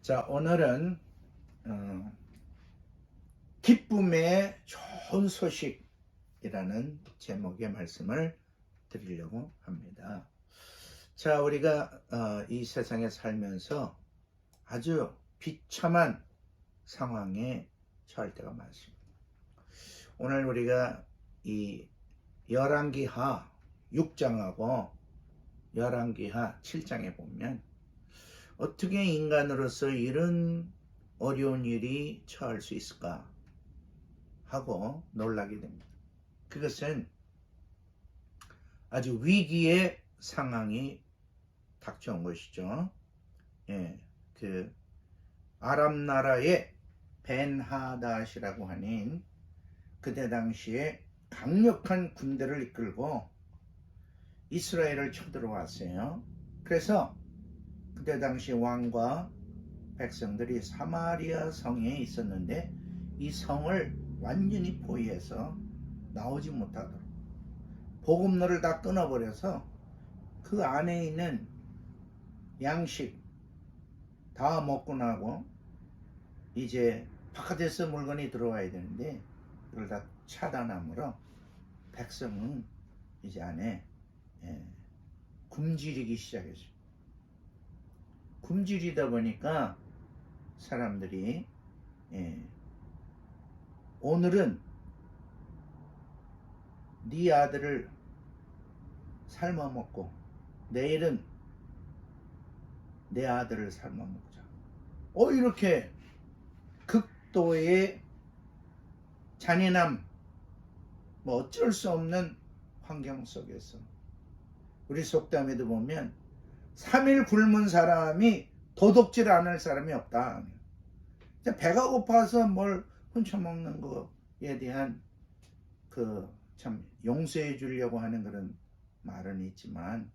자, 오늘은 기쁨의 좋은 소식이라는 제목의 말씀을 드리려고 합니다. 자, 우리가 이 세상에 살면서 아주 비참한 상황에 처할 때가 많습니다. 오늘 우리가 이 열왕기하 6장하고 열왕기하 7장에 보면 어떻게 인간으로서 이런 어려운 일이 처할 수 있을까 하고 놀라게 됩니다. 그것은 아주 위기의 상황이 닥쳐온 것이죠. 그 아람 나라의 벤하닷이라고 하는 그때 당시에 강력한 군대를 이끌고 이스라엘을 쳐들어왔어요. 그래서 그때 당시 왕과 백성들이 사마리아 성에 있었는데 이 성을 완전히 포위해서 나오지 못하도록 보급로를 다 끊어버려서 그 안에 있는 양식 다 먹고 나고 이제 바깥에서 물건이 들어와야 되는데 그걸 다 차단함으로 백성은 이제 안에 굶주리기 시작했어요. 굶주리다 보니까 사람들이 오늘은 네 아들을 삶아 먹고 내일은 내 아들을 삶아 먹자. 이렇게 극도의 잔인함, 어쩔 수 없는 환경 속에서 우리 속담에도 보면 3일 굶은 사람이 도둑질 안 할 사람이 없다. 배가 고파서 뭘 훔쳐먹는 거에 대한 참 용서해 주려고 하는 그런 말은 있지만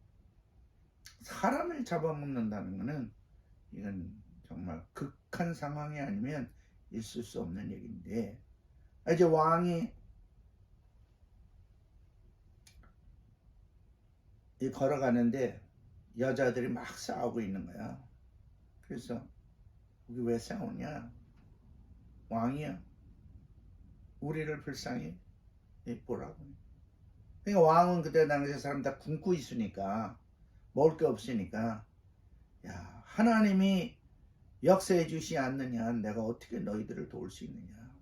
사람을 잡아먹는다는 것은 이건 정말 극한 상황이 아니면 있을 수 없는 얘기인데, 이제 왕이 걸어가는데 여자들이 막 싸우고 있는 거야. 그래서 우리 왜 싸우냐? 왕이야. 우리를 불쌍히 보라고. 그러니까 왕은 그때 당시에 사람 다 굶고 있으니까 먹을 게 없으니까 야, 하나님이 역사해 주시 않느냐? 내가 어떻게 너희들을 도울 수 있느냐?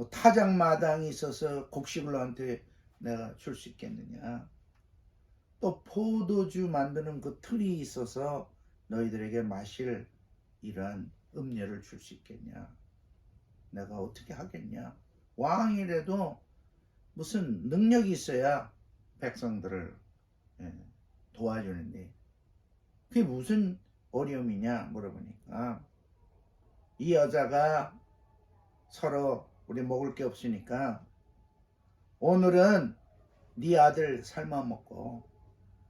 타작마당이 있어서 곡식을 너한테 내가 줄 수 있겠느냐? 또 포도주 만드는 그 틀이 있어서 너희들에게 마실 이런 음료를 줄 수 있겠냐? 내가 어떻게 하겠냐? 왕이라도 무슨 능력이 있어야 백성들을 도와주는데 그게 무슨 어려움이냐 물어보니까 이 여자가 서로 우리 먹을 게 없으니까 오늘은 네 아들 삶아 먹고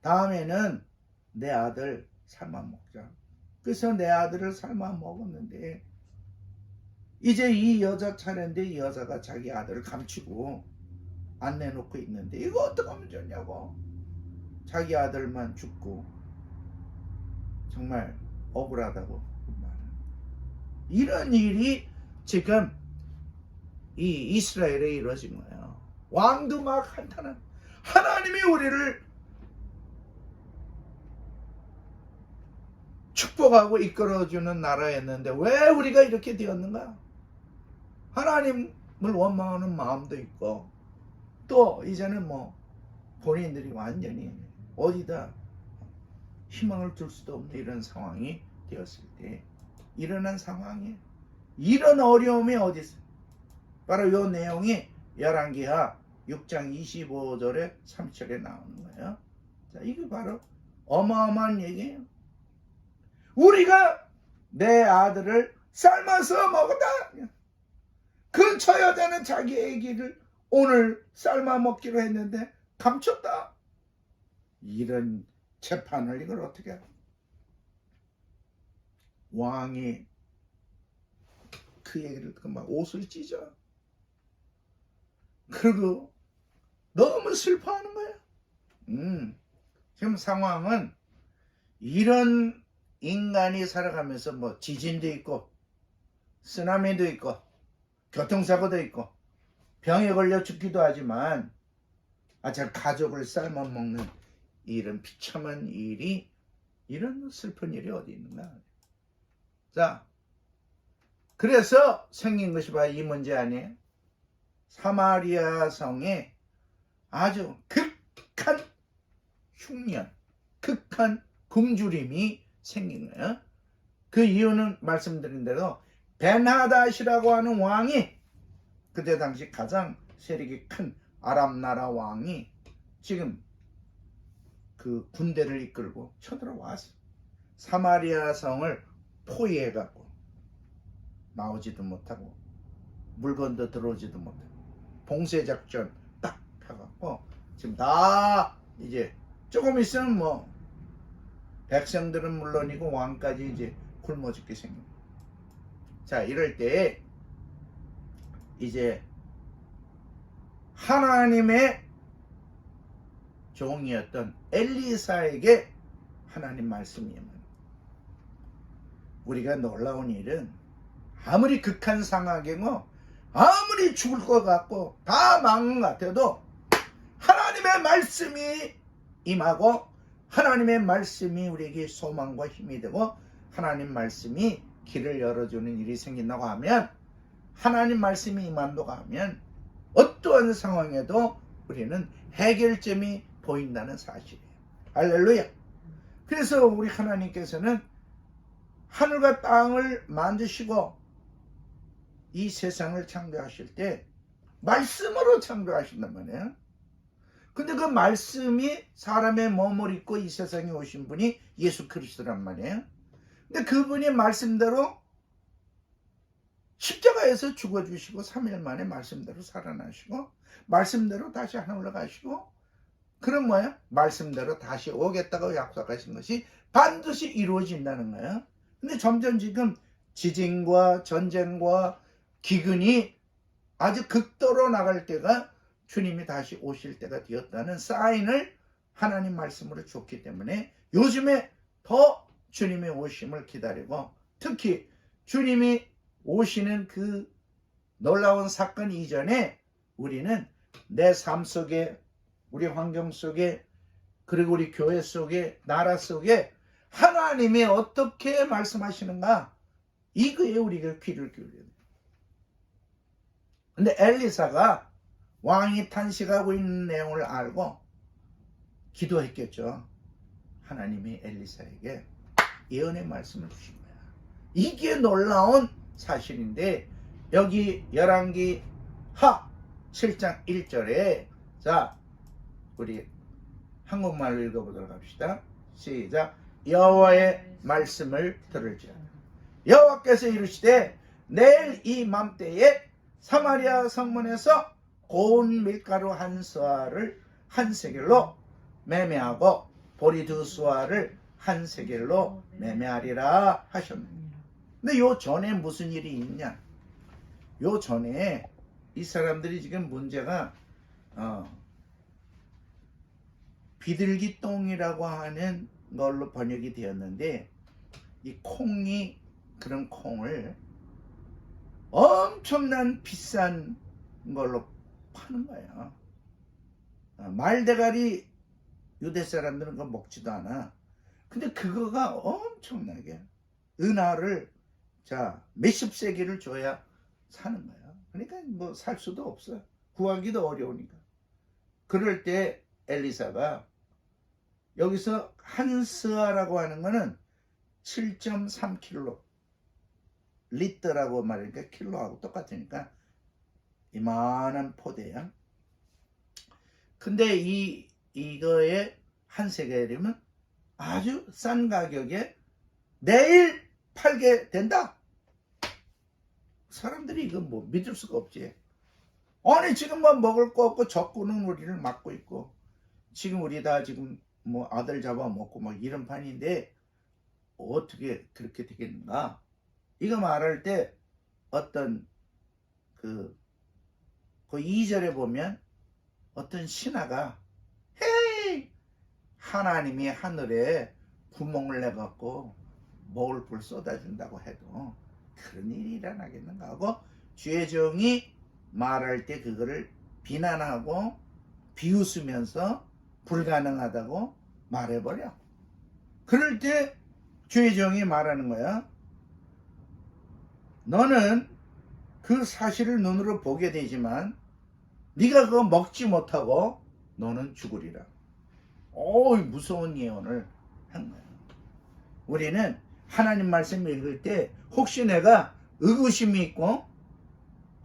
다음에는 내 아들 삶아 먹자. 그래서 내 아들을 삶아 먹었는데 이제 이 여자 차례인데 이 여자가 자기 아들을 감추고 안 내놓고 있는데 이거 어떡하면 좋냐고. 자기 아들만 죽고 정말 억울하다고 말하는 이런 일이 지금 이 이스라엘에 이루어진 거예요. 왕도 막 한탄한 하나님이 우리를 축복하고 이끌어주는 나라였는데 왜 우리가 이렇게 되었는가? 하나님을 원망하는 마음도 있고 또 이제는 본인들이 완전히 어디다 희망을 둘 수도 없는 이런 상황이 되었을 때 일어난 상황이 이런 어려움이 어디 있어요? 바로 이 내용이 열왕기하 6장 25절에 30절에 나오는 거예요. 자, 이게 바로 어마어마한 얘기예요. 우리가 내 아들을 삶아서 먹었다. 근처 여자는 자기 아기를 오늘 삶아 먹기로 했는데 감췄다. 이런 재판을 이걸 어떻게 해요? 왕이 그 얘기를 듣고 막 옷을 찢어. 그리고 너무 슬퍼하는 거야. 지금 상황은 이런 인간이 살아가면서 뭐 지진도 있고 쓰나미도 있고 교통사고도 있고 병에 걸려 죽기도 하지만 저 가족을 삶아먹는 이런 비참한 일이, 이런 슬픈 일이 어디 있는가. 자, 그래서 생긴 것이 바로 이 문제 아니에요? 사마리아 성에 아주 극한 흉년, 극한 굶주림이 생긴 거예요. 그 이유는 말씀드린 대로 벤하닷이라고 하는 왕이, 그때 당시 가장 세력이 큰 아람 나라 왕이 지금 그 군대를 이끌고 쳐들어와서 사마리아 성을 포위해갖고 나오지도 못하고 물건도 들어오지도 못하고 봉쇄작전 딱 펴갖고 지금 다 이제 조금 있으면 뭐 백성들은 물론이고 왕까지 이제 굶어 죽게 생깁니다. 자, 이럴 때 이제 하나님의 종이었던 엘리사에게 하나님 말씀이 임합니다. 우리가 놀라운 일은 아무리 극한 상황이고 아무리 죽을 것 같고 다 망한 것 같아도 하나님의 말씀이 임하고 하나님의 말씀이 우리에게 소망과 힘이 되고 하나님 말씀이 길을 열어주는 일이 생긴다고 하면, 하나님 말씀이 임한다고 하면 어떠한 상황에도 우리는 해결점이 보인다는 사실이에요. 할렐루야. 그래서 우리 하나님께서는 하늘과 땅을 만드시고 이 세상을 창조하실 때 말씀으로 창조하신단 말이에요. 근데 그 말씀이 사람의 몸을 입고 이 세상에 오신 분이 예수 그리스도란 말이에요. 근데 그분이 말씀대로 십자가에서 죽어주시고 3일 만에 말씀대로 살아나시고 말씀대로 다시 하늘로 가시고, 그럼 뭐예요? 말씀대로 다시 오겠다고 약속하신 것이 반드시 이루어진다는 거예요. 근데 점점 지금 지진과 전쟁과 기근이 아주 극도로 나갈 때가 주님이 다시 오실 때가 되었다는 사인을 하나님 말씀으로 줬기 때문에 요즘에 더 주님의 오심을 기다리고, 특히 주님이 오시는 그 놀라운 사건 이전에 우리는 내 삶 속에, 우리 환경 속에, 그리고 우리 교회 속에, 나라 속에 하나님이 어떻게 말씀하시는가, 이거에 우리가 귀를 기울여야 돼요. 근데 엘리사가 왕이 탄식하고 있는 내용을 알고 기도했겠죠. 하나님이 엘리사에게 예언의 말씀을 주신 거야. 이게 놀라운 사실인데, 여기 열왕기 하 7장 1절에, 자, 우리 한국말로 읽어보도록 합시다. 시작. 여호와의 말씀을 들을지어다. 여호와께서 이르시되 내일 이 맘때에 사마리아 성문에서 고운 밀가루 한 스와를 한 세겔로 매매하고 보리 두 스와를 한 세겔로 매매하리라 하셨느니라. 근데 요 전에 무슨 일이 있냐? 요 전에 이 사람들이 지금 문제가 비둘기똥이라고 하는 걸로 번역이 되었는데, 이 콩이, 그런 콩을 엄청난 비싼 걸로 파는 거예요. 말대가리 유대 사람들은 그거 먹지도 않아. 근데 그거가 엄청나게 은하를 몇십 세기를 줘야 사는 거야. 그러니까 뭐 살 수도 없어. 구하기도 어려우니까. 그럴 때 엘리사가 여기서 한 스아라고 하는 거는 7.3kg 리터라고 말하니까 킬로하고 똑같으니까 이만한 포대야. 근데 이거에 한 세겔이면 아주 싼 가격에 내일 팔게 된다. 사람들이 이거 뭐 믿을 수가 없지. 아니 지금 뭐 먹을 거 없고 적군은 우리를 막고 있고, 지금 우리 다 지금 뭐 아들 잡아먹고 막 이런 판인데 어떻게 그렇게 되겠는가? 이거 말할 때 어떤 그 2절에 보면 어떤 신하가 헤이, 하나님이 하늘에 구멍을 내갖고 먹을 걸 쏟아준다고 해도 그런 일이 일어나겠는가 하고 주의 종이 말할 때 그거를 비난하고 비웃으면서 불가능하다고 말해버려. 그럴 때 주의 종이 말하는 거야. 너는 그 사실을 눈으로 보게 되지만 네가 그거 먹지 못하고 너는 죽으리라. 무서운 예언을 한 거야. 우리는 하나님 말씀 읽을 때 혹시 내가 의구심이 있고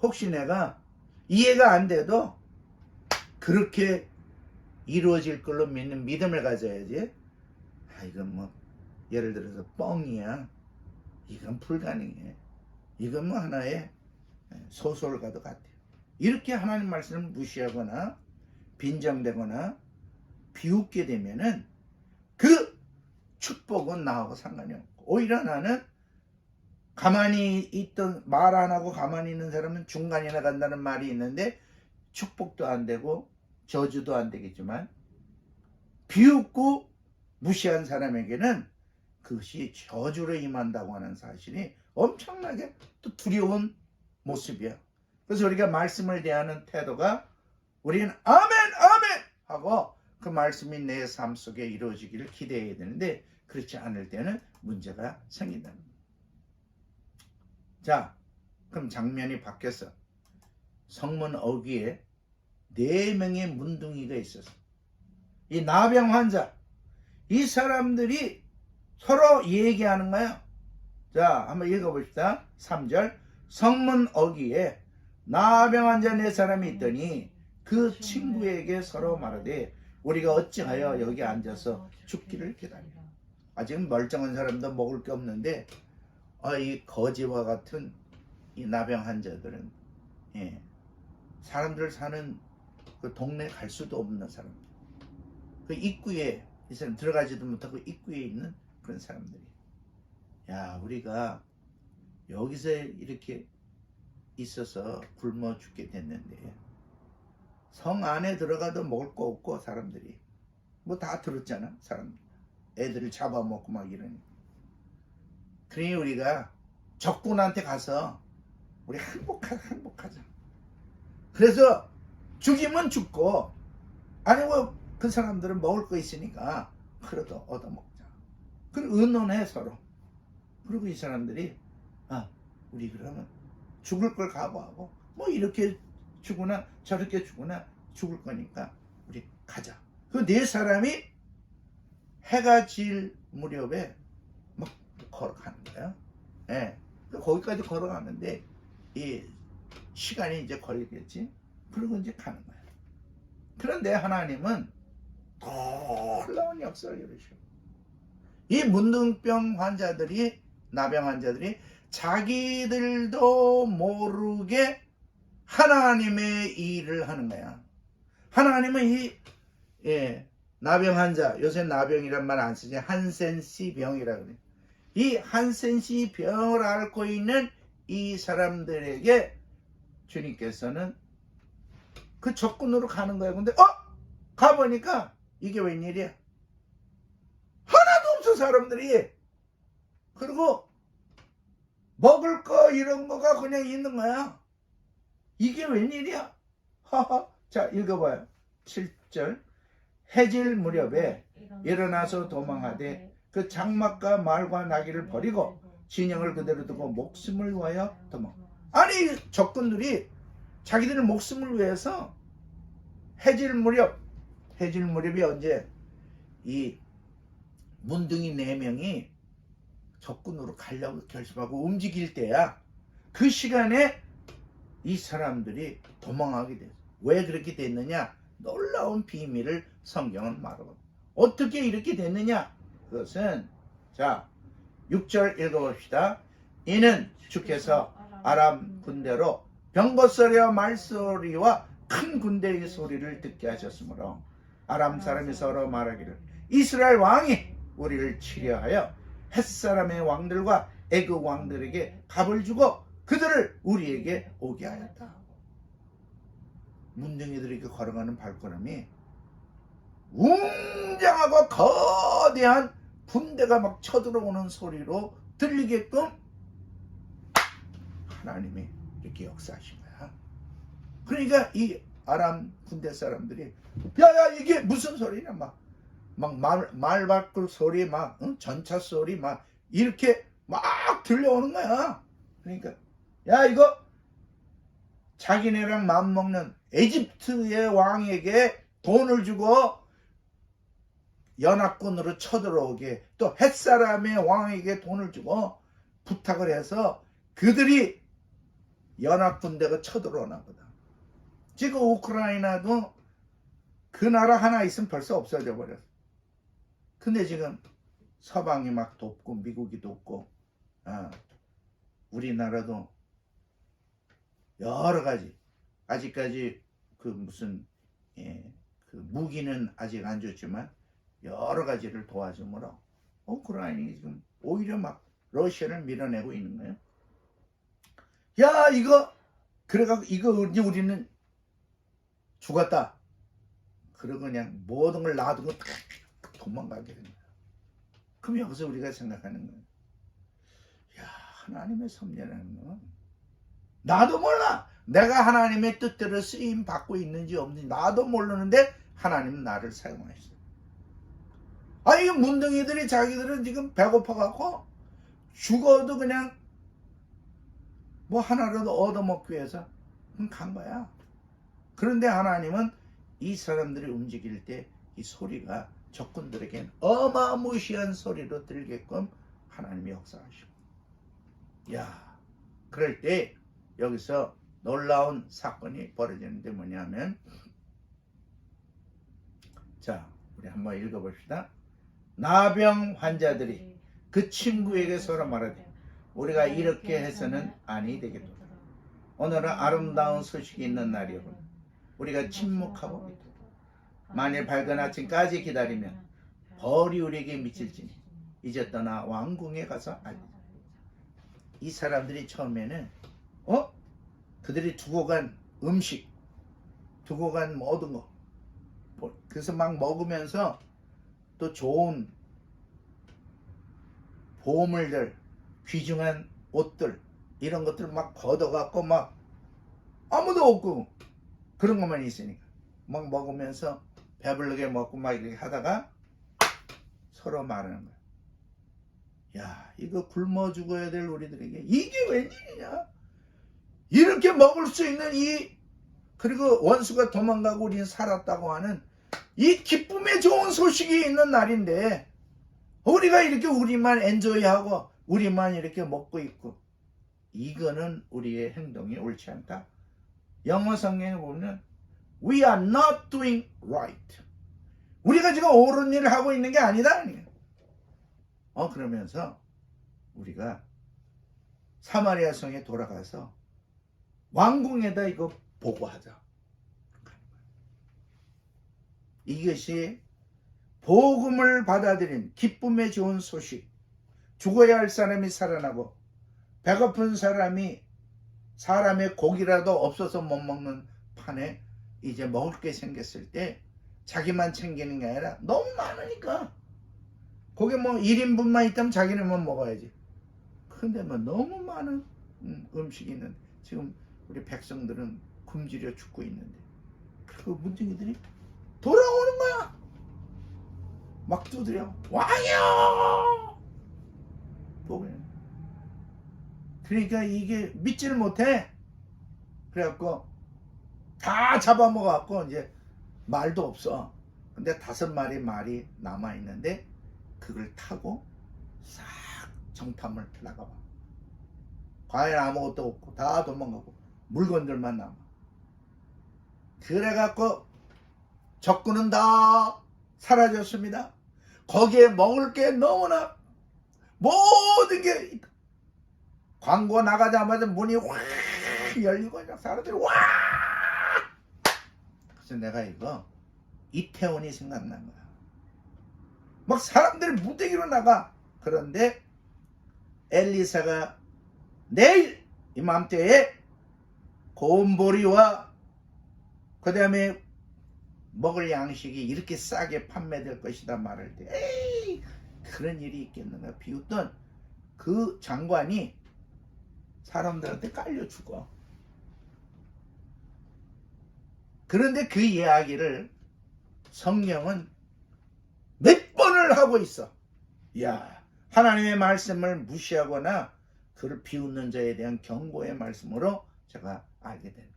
혹시 내가 이해가 안 돼도 그렇게 이루어질 걸로 믿는 믿음을 가져야지. 이건 뭐 예를 들어서 뻥이야. 이건 불가능해. 이건 뭐 하나의 소설과도 같아요. 이렇게 하나님 말씀을 무시하거나 빈정대거나 비웃게 되면은 그 축복은 나하고 상관이 없고, 오히려 나는 가만히 있던, 말 안 하고 가만히 있는 사람은 중간이나 간다는 말이 있는데 축복도 안 되고 저주도 안 되겠지만 비웃고 무시한 사람에게는 그것이 저주로 임한다고 하는 사실이 엄청나게 또 두려운 모습이야. 그래서 우리가 말씀을 대하는 태도가 우리는 아멘 아멘 하고 그 말씀이 내 삶 속에 이루어지기를 기대해야 되는데 그렇지 않을 때는 문제가 생긴다는 거예요. 자, 그럼 장면이 바뀌었어. 성문 어귀에 4명의 문둥이가 있었어. 이 나병 환자, 이 사람들이 서로 얘기하는 거야. 자, 한번 읽어봅시다. 3절. 성문 어귀에 나병 환자 4사람이 있더니 그 친구에게 서로 말하되 우리가 어찌하여 여기 앉아서 죽기를 기다리라. 지금 멀쩡한 사람도 먹을 게 없는데 이 거지와 같은 이 나병 환자들은 사람들 사는 그 동네 갈 수도 없는 사람들, 그 입구에 이 사람 들어가지도 못하고 입구에 있는 그런 사람들이, 우리가 여기서 이렇게 있어서 굶어 죽게 됐는데 성 안에 들어가도 먹을 거 없고 사람들이 뭐 다 들었잖아. 사람들 애들을 잡아먹고 막 이러니. 그러니 우리가 적군한테 가서 우리 항복하자. 그래서 죽이면 죽고 아니면 그 사람들은 먹을 거 있으니까 그래도 얻어먹자. 그리고 의논해 서로. 그리고 이 사람들이 우리 그러면 죽을 걸 각오하고 뭐 이렇게 죽으나 저렇게 죽으나 죽을 거니까 우리 가자. 그 4사람이 해가 질 무렵에 막 걸어가는 거야. 거기까지 걸어가는데 이 시간이 이제 걸리겠지. 그리고 이제 가는 거야. 그런데 하나님은 놀라운 역사를 이루시고 이 문둥병 환자들이, 나병 환자들이 자기들도 모르게 하나님의 일을 하는 거야. 하나님은 이 나병 환자, 요새 나병이란 말 안 쓰지, 한센시 병이라 그래. 이 한센시 병을 앓고 있는 이 사람들에게 주님께서는 그 적군으로 가는 거야. 근데 가보니까 이게 웬일이야? 하나도 없어 사람들이. 그리고 먹을 거 이런 거가 그냥 있는 거야. 이게 웬일이야? 자, 읽어봐요. 7절. 해질 무렵에 일어나서 도망하되 그 장막과 말과 나귀를 버리고 진영을 그대로 두고 목숨을 위하여 도망. 아니 적군들이 자기들의 목숨을 위해서 해질 무렵이 언제? 이 문둥이 4명이 적군으로 가려고 결심하고 움직일 때야. 그 시간에 이 사람들이 도망하게 됐어. 왜 그렇게 됐느냐? 놀라운 비밀을 성경은 말하고. 어떻게 이렇게 됐느냐? 그것은 자 6절 읽어봅시다. 이는 주께서 아람 군대로 병거소리와 말소리와 큰 군대의 소리를 듣게 하셨으므로 아람 사람이 서로 말하기를 이스라엘 왕이 우리를 치려하여 햇사람의 왕들과 애굽 왕들에게 갑을 주고 그들을 우리에게 오게 하였다. 문둥이들이 걸어가는 발걸음이 웅장하고 거대한 군대가 막 쳐들어오는 소리로 들리게끔 하나님이 이렇게 역사하신 거야. 그러니까 이 아람 군대 사람들이 야야 이게 무슨 소리냐 막 말바꿀 소리 막 전차 소리 막 이렇게 막 들려오는 거야. 그러니까 야 이거 자기네랑 맞먹는 에집트의 왕에게 돈을 주고 연합군으로 쳐들어오게 또 햇사람의 왕에게 돈을 주고 부탁을 해서 그들이 연합군대가 쳐들어오나 보다. 지금 우크라이나도 그 나라 하나 있으면 벌써 없어져 버렸어. 근데 지금 서방이 막 돕고 미국이 돕고 우리나라도 여러 가지 아직까지 그 무슨 그 무기는 아직 안 줬지만 여러 가지를 도와주므로 우크라이나가 지금 오히려 막 러시아를 밀어내고 있는 거예요. 야 이거 그래갖고 이거 이제 우리는 죽었다. 그러고 그냥 모든 걸 놔두고 도망가게 됩니다. 그럼 여기서 우리가 생각하는 거예요. 야 하나님의 섭리라는 건 나도 몰라. 내가 하나님의 뜻대로 쓰임 받고 있는지 없는지 나도 모르는데 하나님은 나를 사용하시죠. 이 문둥이들이 자기들은 지금 배고파갖고 죽어도 그냥 뭐 하나라도 얻어먹기 위해서 간 거야. 그런데 하나님은 이 사람들이 움직일 때 이 소리가 적군들에겐 어마무시한 소리로 들게끔 하나님이 역사하시고, 야, 그럴 때 여기서 놀라운 사건이 벌어지는데 뭐냐면, 자, 우리 한번 읽어봅시다. 나병 환자들이 그 친구에게 서로 말하되 우리가 이렇게 해서는 아니 되겠도다. 오늘은 아름다운 소식이 있는 날이오니 우리가 침묵하고 있다. 만일 밝은 아침까지 기다리면 벌이 우리에게 미칠지니 이제 떠나 왕궁에 가서 알리자. 이 사람들이 처음에는 그들이 두고 간 음식, 두고 간 모든 거, 그래서 막 먹으면서 또 좋은 보물들, 귀중한 옷들 이런 것들 막 걷어갖고 막 아무도 없고 그런 것만 있으니까 막 먹으면서 배부르게 먹고 막 이렇게 하다가 서로 말하는 거야. 야, 이거 굶어 죽어야 될 우리들에게 이게 웬일이냐? 이렇게 먹을 수 있는 그리고 원수가 도망가고 우리는 살았다고 하는 이 기쁨의 좋은 소식이 있는 날인데 우리가 이렇게 우리만 엔조이하고 우리만 이렇게 먹고 있고, 이거는 우리의 행동이 옳지 않다. 영어 성경에 보면 We are not doing right. 우리가 지금 옳은 일을 하고 있는 게 아니다. 그러면서 우리가 사마리아 성에 돌아가서 왕궁에다 이거 보고하자. 이것이 복음을 받아들인 기쁨의 좋은 소식. 죽어야 할 사람이 살아나고 배고픈 사람이 사람의 고기라도 없어서 못 먹는 판에 이제 먹을 게 생겼을 때 자기만 챙기는 게 아니라 너무 많으니까 거기 뭐 1인분만 있다면 자기네만 먹어야지. 근데 뭐 너무 많은 음식이 있는데 지금 우리 백성들은 굶주려 죽고 있는데 그 문둥이들이 돌아오는 거야. 막 두드려 왕이여. 그러니까 이게 믿지를 못해. 그래갖고 다 잡아먹어갖고 이제 말도 없어. 근데 5마리 말이 남아있는데 그걸 타고 싹 정탐을 나가봐. 과연 아무것도 없고 다 도망가고 물건들만 남아. 그래갖고 적군은 다 사라졌습니다. 거기에 먹을 게 너무나 모든 게 있다. 광고 나가자마자 문이 확 열리고 사람들이 와. 그래서 내가 이거 이태원이 생각난 거야. 막 사람들이 무대기로 나가. 그런데 엘리사가 내일 이맘때에 곰보리와 그 다음에 먹을 양식이 이렇게 싸게 판매될 것이다 말할 때 에이 그런 일이 있겠는가. 비웃던 그 장관이 사람들한테 깔려 죽어. 그런데 그 이야기를 성경은 몇 번을 하고 있어. 야, 하나님의 말씀을 무시하거나 그를 비웃는 자에 대한 경고의 말씀으로 제가 알게 됩니다.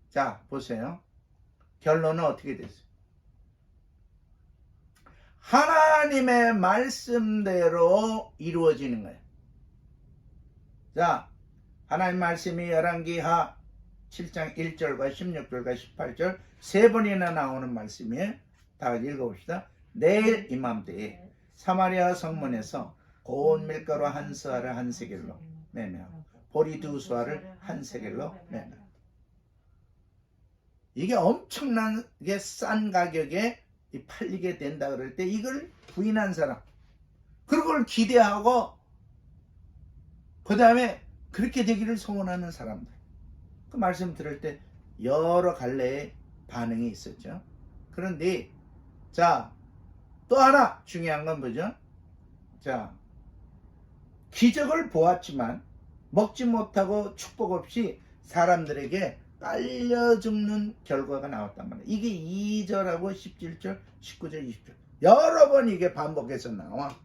자, 보세요. 결론은 어떻게 됐어요? 하나님의 말씀대로 이루어지는 거예요. 자, 하나님 말씀이 열왕기하 7장 1절과 16절과 18절 세 번이나 나오는 말씀이에요. 다 같이 읽어봅시다. 내일 이맘때에 사마리아 성문에서 고운 밀가루 한 스아를 한 세겔로 매매하고 보리 두 수아를 한 세겔로 매매하고. 이게 엄청나게 싼 가격에 팔리게 된다 그럴 때 이걸 부인한 사람, 그걸 기대하고 그 다음에 그렇게 되기를 소원하는 사람들, 그 말씀 들을 때 여러 갈래의 반응이 있었죠. 그런데 자, 또 하나 중요한 건 뭐죠? 자, 기적을 보았지만 먹지 못하고 축복 없이 사람들에게 깔려 죽는 결과가 나왔단 말이에요. 이게 2절하고 17절, 19절, 20절 여러 번 이게 반복해서 나와.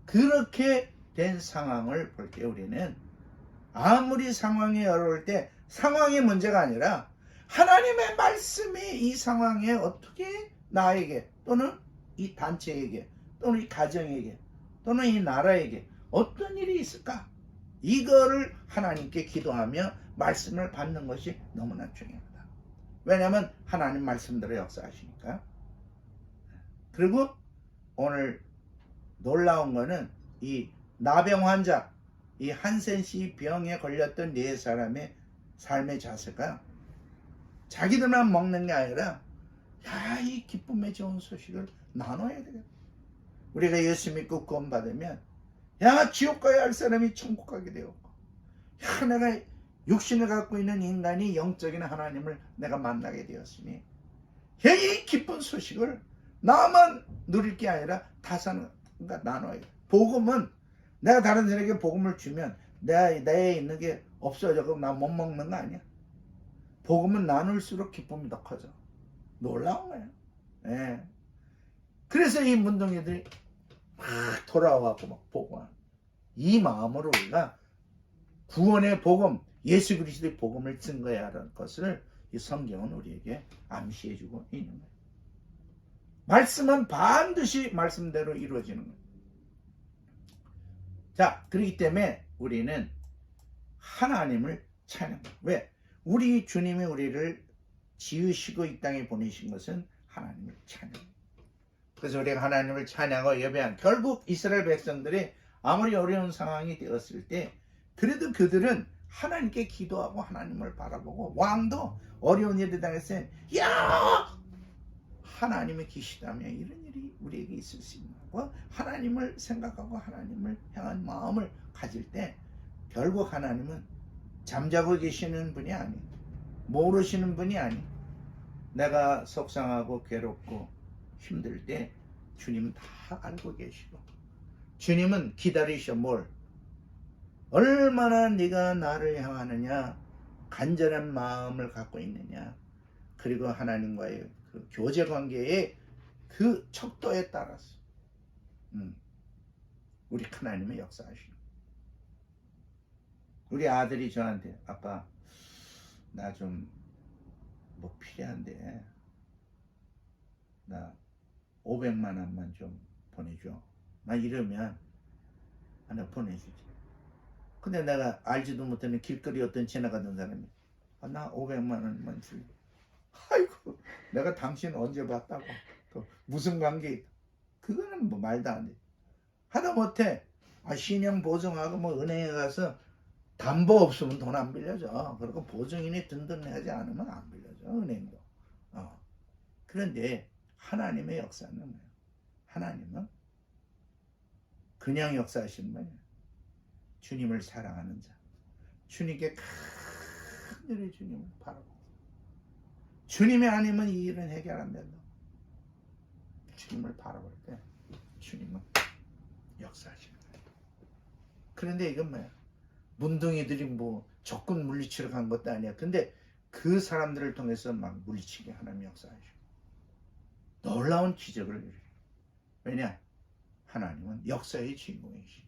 그렇게 된 상황을 볼 때 우리는 아무리 상황이 어려울 때 상황이 문제가 아니라 하나님의 말씀이 이 상황에 어떻게 나에게 또는 이 단체에게 또는 이 가정에게 또는 이 나라에게 어떤 일이 있을까? 이거를 하나님께 기도하며 말씀을 받는 것이 너무나 중요합니다. 왜냐하면 하나님 말씀대로 역사하시니까. 그리고 오늘 놀라운 거는 이 나병 환자, 이 한센씨 병에 걸렸던 네 사람의 삶의 자세가 자기들만 먹는 게 아니라 야, 이 기쁨의 좋은 소식을 나눠야 되겠다. 우리가 예수 믿고 구원 받으면 야, 지옥 가야 할 사람이 천국 가게 되었고, 야, 내가 육신을 갖고 있는 인간이 영적인 하나님을 내가 만나게 되었으니 야, 이 기쁜 소식을 나만 누릴 게 아니라 다산과 나눠야 돼. 복음은 내가 다른 사람에게 복음을 주면 내에 있는 게 없어져. 그럼 나 못 먹는 거 아니야. 복음은 나눌수록 기쁨이 더 커져. 놀라운 거예요. 예. 그래서 이 문둥이들이 막 돌아와갖고 막 복음하는, 이 마음으로 우리가 구원의 복음, 예수 그리스도의 복음을 증거해야 하는 것을 이 성경은 우리에게 암시해주고 있는 거예요. 말씀은 반드시 말씀대로 이루어지는 거예요. 자, 그렇기 때문에 우리는 하나님을 찬양해요. 왜? 우리 주님이 우리를 지으시고 이 땅에 보내신 것은 하나님을 찬양해요. 그래서 우리가 하나님을 찬양하고 예배한, 결국 이스라엘 백성들이 아무리 어려운 상황이 되었을 때 그래도 그들은 하나님께 기도하고 하나님을 바라보고, 왕도 어려운 일을 당했을 때 야, 하나님이 계시다면 이런 일이 우리에게 있을 수 있나 하고 하나님을 생각하고 하나님을 향한 마음을 가질 때 결국 하나님은 잠자고 계시는 분이 아니에요. 모르시는 분이 아니에요. 내가 속상하고 괴롭고 힘들 때 주님은 다 알고 계시고, 주님은 기다리셔. 뭘? 얼마나 네가 나를 향하느냐, 간절한 마음을 갖고 있느냐, 그리고 하나님과의 그 교제 관계의 그 척도에 따라서 우리 하나님의 역사하시는. 우리 아들이 저한테 아빠 나 좀 뭐 필요한데 나 500만 원만 좀 보내줘. 막 이러면 하나 보내주지. 근데 내가 알지도 못하는 길거리 어떤 지나가던 사람이 나 500만 원만 줄래. 아이고, 내가 당신 언제 봤다고. 또 무슨 관계? 그거는 뭐 말도 안 돼. 하다못해 신용 보증하고 뭐 은행에 가서 담보 없으면 돈 안 빌려줘. 그리고 보증인이 든든하지 않으면 안 빌려줘, 은행도. 그런데 하나님의 역사는 뭐예요? 하나님은 그냥 역사하시는 거예요. 주님을 사랑하는 자, 주님께 간절히 주님을 바라보고, 주님이 아니면 이 일은 해결 안 된다. 주님을 바라볼 때 주님은 역사하시는 거예요. 그런데 이건 뭐야? 문둥이들이 뭐 적군 물리치러 간 것도 아니야. 근데 그 사람들을 통해서 막 물리치게 하나님 역사하시고 놀라운 기적을 이루어요. 왜냐? 하나님은 역사의 주인공이시고.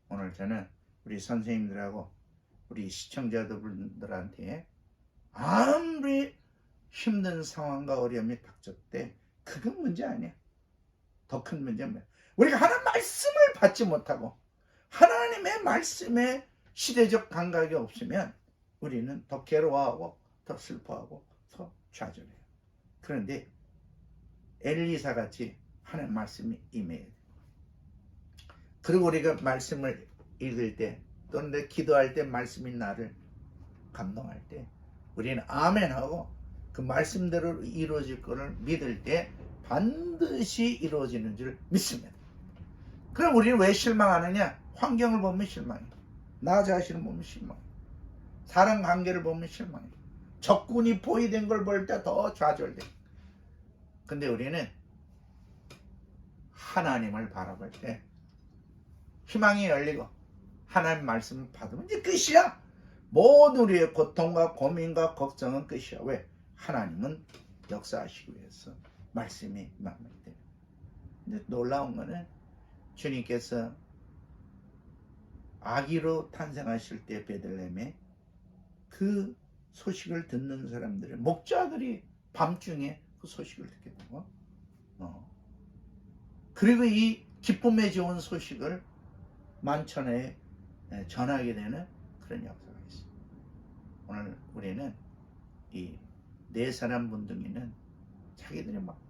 오늘 저는 우리 선생님들하고 우리 시청자분들한테 아무리 힘든 상황과 어려움이 닥쳤을 때 그건 문제 아니야. 더 큰 문제는 뭐야? 우리가 하나님 말씀을 받지 못하고 하나님의 말씀에 시대적 감각이 없으면 우리는 더 괴로워하고 더 슬퍼하고 더 좌절해요. 그런데 엘리사 같이 하나님 말씀이 임해야 돼요. 그리고 우리가 말씀을 읽을 때 또는 기도할 때 말씀이 나를 감동할 때 우리는 아멘하고 그 말씀대로 이루어질 것을 믿을 때 반드시 이루어지는 줄 믿습니다. 그럼 우리는 왜 실망하느냐? 환경을 보면 실망해. 나 자신을 보면 실망해. 사람 관계를 보면 실망해. 적군이 포위된 걸 볼 때 더 좌절돼. 근데 우리는 하나님을 바라볼 때 희망이 열리고 하나님 말씀을 받으면 이제 끝이야. 모든 우리의 고통과 고민과 걱정은 끝이야. 왜? 하나님은 역사하시기 위해서 말씀이 마무리돼요. 근데 놀라운 거는 주님께서 아기로 탄생하실 때 베들레헴에 그 소식을 듣는 사람들의 목자들이 밤중에 그 소식을 듣게 되고 그리고 이 기쁨에 좋은 소식을 만천하에 전하게 되는 그런 역사가 있습니다. 오늘 우리는 이 네 사람 문둥이는 자기들이 막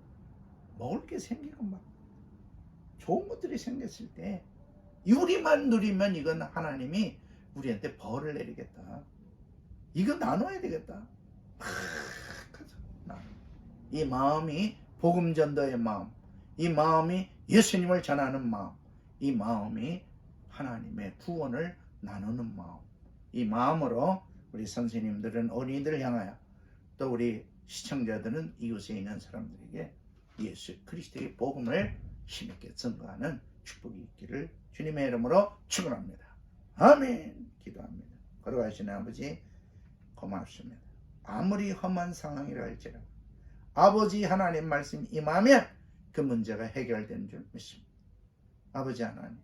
먹을 게 생기고 막 좋은 것들이 생겼을 때 우리만 누리면 이건 하나님이 우리한테 벌을 내리겠다. 이거 나눠야 되겠다. 이 마음이 복음 전도의 마음, 이 마음이 예수님을 전하는 마음, 이 마음이 하나님의 구원을 나누는 마음, 이 마음으로 우리 선생님들은 어린이들을 향하여 또 우리 시청자들은 이웃에 있는 사람들에게 예수 그리스도의 복음을 힘있게 증거하는 축복이 있기를 주님의 이름으로 축원합니다. 아멘. 기도합니다. 걸어가시는 아버지 고맙습니다. 아무리 험한 상황이라 할지라도 아버지 하나님 말씀 임하면 그 문제가 해결되는 줄 믿습니다. 아버지 하나님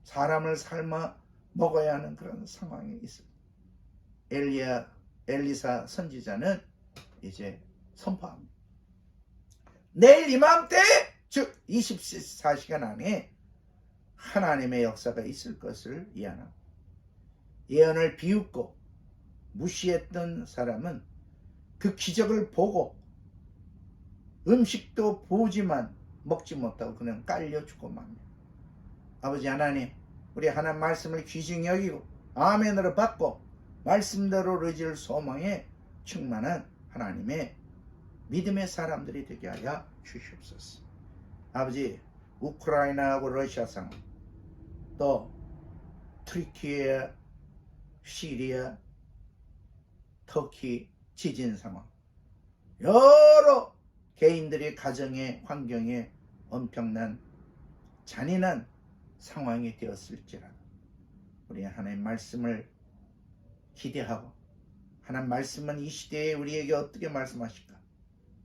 사람을 삶아 먹어야 하는 그런 상황이 있습니다. 엘리사 선지자는 이제 선포합니다. 내일 이맘때 즉 24시간 안에 하나님의 역사가 있을 것을 예언합니다. 예언을 비웃고 무시했던 사람은 그 기적을 보고 음식도 보지만 먹지 못하고 그냥 깔려 죽고 맙니다. 아버지 하나님 우리 하나님 말씀을 귀중히 여기고 아멘으로 받고 말씀대로 의지를 소망해 충만한 하나님의 믿음의 사람들이 되게 하여 주시옵소서. 아버지 우크라이나하고 러시아 상황 또 터키의 시리아 터키 지진 상황 여러 개인들의 가정의 환경에 엄청난 잔인한 상황이 되었을지라도 우리 하나님 말씀을 기대하고 하나님 말씀은 이 시대에 우리에게 어떻게 말씀하실까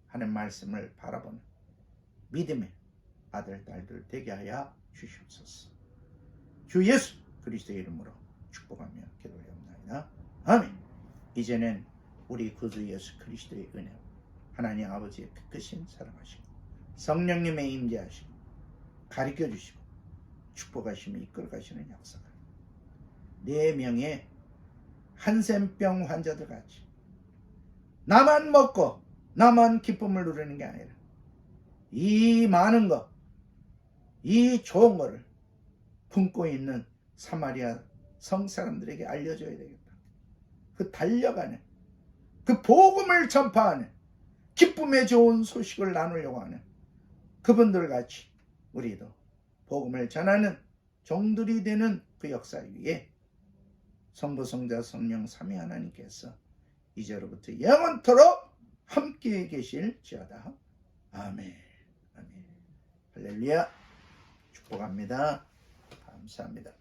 하는 말씀을 바라보는 믿음의 아들 딸들 되게 하여 주시옵소서. 주 예수 그리스도의 이름으로 축복하며 기도하옵나이다. 아멘. 이제는 우리 구주 예수 그리스도의 은혜와 하나님 아버지의 크신 사랑하시고 성령님의 임재하시고 가르쳐주시고 축복하시며 이끌어가시는 역사가 4명의 한센병 환자들 같이 나만 먹고 나만 기쁨을 누리는 게 아니라 이 많은 것, 이 좋은 거를 품고 있는 사마리아 성 사람들에게 알려줘야 되겠다. 그 달려가는 그 복음을 전파하는 기쁨의 좋은 소식을 나누려고 하는 그분들 같이 우리도 복음을 전하는 종들이 되는 그 역사 위에 성부 성자 성령 삼위 하나님께서 이제로부터 영원토록 함께 계실지어다. 아멘. 아멘. 할렐루야. 축복. 축복합니다. 감사합니다.